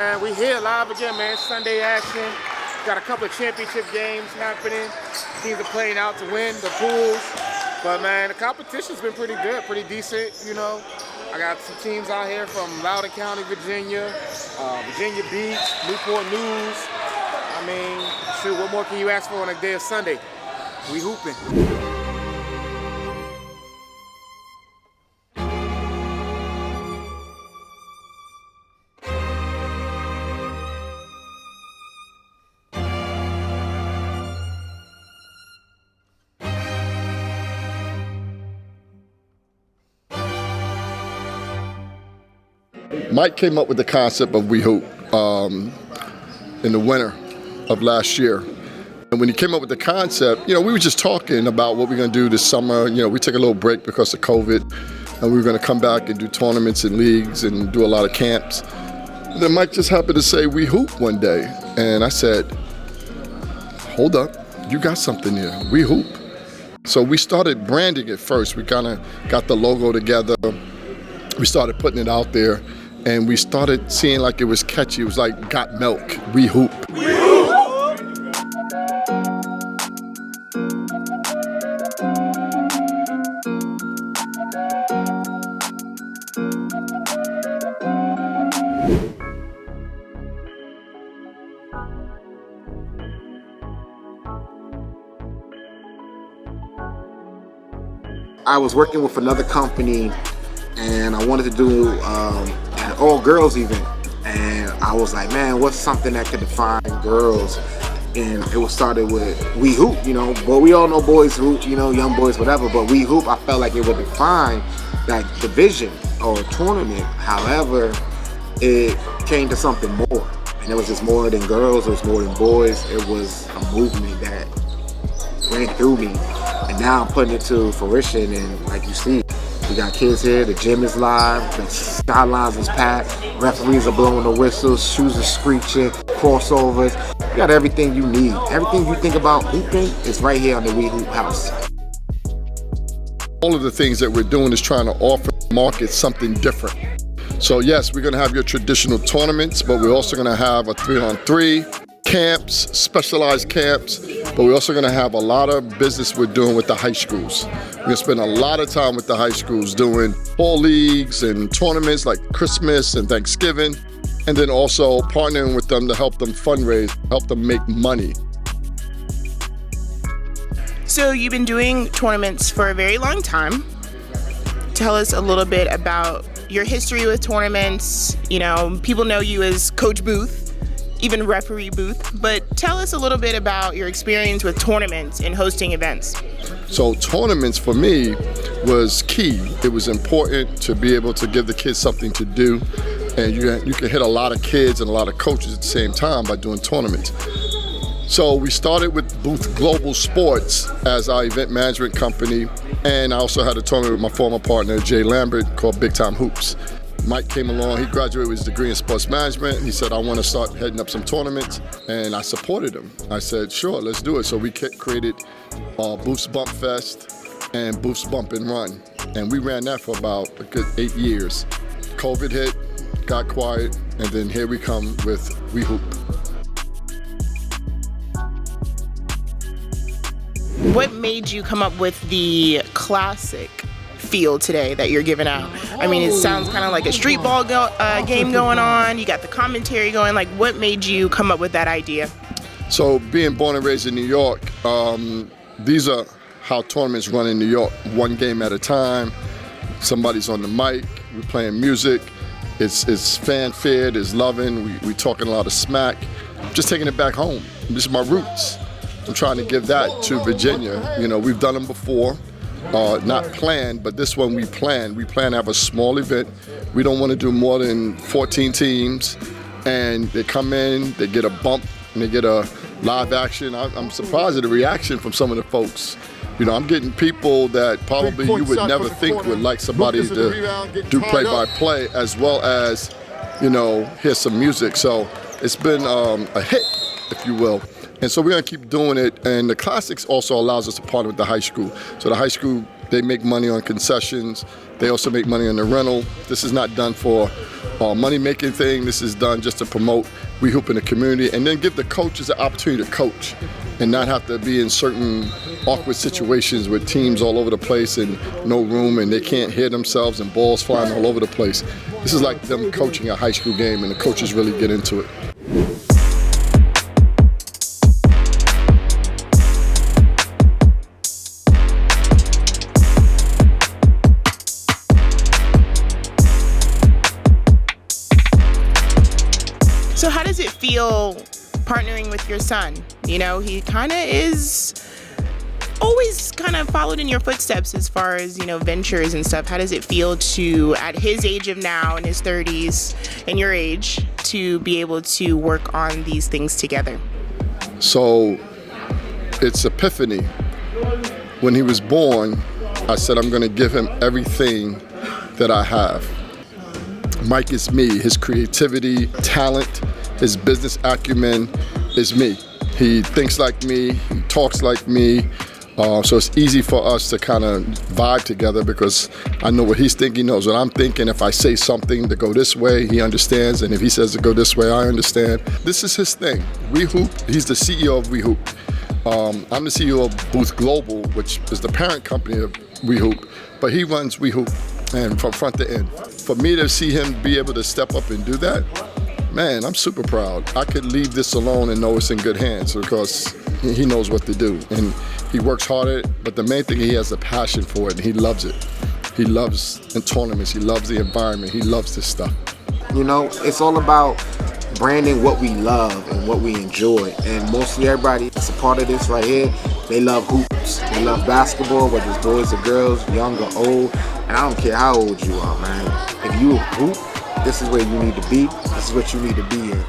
And we here live again, man. Sunday action. Got a couple of championship games happening. Teams are playing out to win the pools. But man, the competition's been pretty good, pretty decent, you know. I got some teams out here from Loudoun County, Virginia, Virginia Beach, Newport News. I mean, shoot, what more can you ask for on a day of Sunday? We hooping. Mike came up with the concept of We Hoop in the winter of last year. And when he came up with the concept, you know, we were just talking about what we're going to do this summer. You know, we took a little break because of COVID, and we were going to come back and do tournaments and leagues and do a lot of camps. And then Mike just happened to say, We Hoop one day. And I said, hold up, you got something here, We Hoop. So we started branding it first. We kind of got the logo together. We started putting it out there. And we started seeing like it was catchy. It was like Got Milk, We Hoop. We Hoop! I was working with another company and I wanted to do an all-girls event, and I was like, man, what's something that could define girls? And it was started with We Hoop, you know, but we all know boys hoop, you know, young boys, whatever, but We Hoop, I felt like it would define that division or tournament. However, it came to something more, and it was just more than girls, it was more than boys. It was a movement that ran through me, and now I'm putting it to fruition. And like you see, we got kids here, the gym is live, the sidelines is packed, referees are blowing the whistles, shoes are screeching, crossovers. You got everything you need. Everything you think about hooping is right here on the We Hoop House. All of the things that we're doing is trying to offer the market something different. So yes, we're gonna have your traditional tournaments, but we're also gonna have a 3-on-3, camps, specialized camps, but we're also gonna have a lot of business we're doing with the high schools. We're gonna spend a lot of time with the high schools doing fall leagues and tournaments like Christmas and Thanksgiving, and then also partnering with them to help them fundraise, help them make money. So you've been doing tournaments for a very long time. Tell us a little bit about your history with tournaments. You know, people know you as Coach Booth, even referee Booth, but tell us a little bit about your experience with tournaments and hosting events. So tournaments for me was key. It was important to be able to give the kids something to do, and you can hit a lot of kids and a lot of coaches at the same time by doing tournaments. So we started with Booth Global Sports as our event management company, and I also had a tournament with my former partner, Jay Lambert, called Big Time Hoops. Mike came along, he graduated with his degree in sports management, and he said, I want to start heading up some tournaments, and I supported him. I said, sure, let's do it. So we created Booth's Bump Fest and Booth's Bump and Run, and we ran that for about a good 8 years. COVID hit, got quiet, and then here we come with We Hoop. What made you come up with the classic feel today that you're giving out? I mean, it sounds kind of like a street ball game going on. You got the commentary going. Like, what made you come up with that idea? So being born and raised in New York, these are how tournaments run in New York. One game at a time. Somebody's on the mic. We're playing music. It's fanfare. There's loving. We talking a lot of smack. Just taking it back home. This is my roots. I'm trying to give that to Virginia. You know, we've done them before. Not planned, but this one we plan. We plan to have a small event. We don't want to do more than 14 teams, and they come in, they get a bump, and they get a live action. I'm surprised at the reaction from some of the folks. You know, I'm getting people that probably you would never think would like somebody to do play-by-play, as well as, you know, hear some music. So it's been a hit, if you will. And so we're gonna keep doing it. And the Classics also allows us to partner with the high school. So the high school They make money on concessions. They also make money on the rental. This is not done for a money-making thing. This is done just to promote We Hoop in the community and then give the coaches the opportunity to coach and not have to be in certain awkward situations with teams all over the place and no room and they can't hear themselves and balls flying all over the place. This is like them coaching a high school game and the coaches really get into it. So how does it feel partnering with your son? You know, he kind of is always kind of followed in your footsteps as far as, you know, ventures and stuff. How does it feel to, at his age of now, in his 30s, and your age, to be able to work on these things together? So it's epiphany. When he was born, I said I'm going to give him everything that I have. Mike is me. His creativity, talent, his business acumen is me. He thinks like me, he talks like me, so it's easy for us to kind of vibe together because I know what he's thinking, he knows what I'm thinking. If I say something to go this way, he understands, and if he says to go this way, I understand. This is his thing. We Hoop, he's the CEO of We Hoop. I'm the CEO of Booth Global, which is the parent company of We Hoop, but he runs We Hoop and from front to end. For me to see him be able to step up and do that, man, I'm super proud. I could leave this alone and know it's in good hands because he knows what to do. And he works hard at it, but the main thing, he has a passion for it and he loves it. He loves in tournaments, he loves the environment, he loves this stuff. You know, it's all about branding what we love and what we enjoy. And mostly everybody that's a part of this right here, they love hoops. They love basketball, whether it's boys or girls, young or old. And I don't care how old you are, man. If you hoop, this is where you need to be. This is what you need to be in.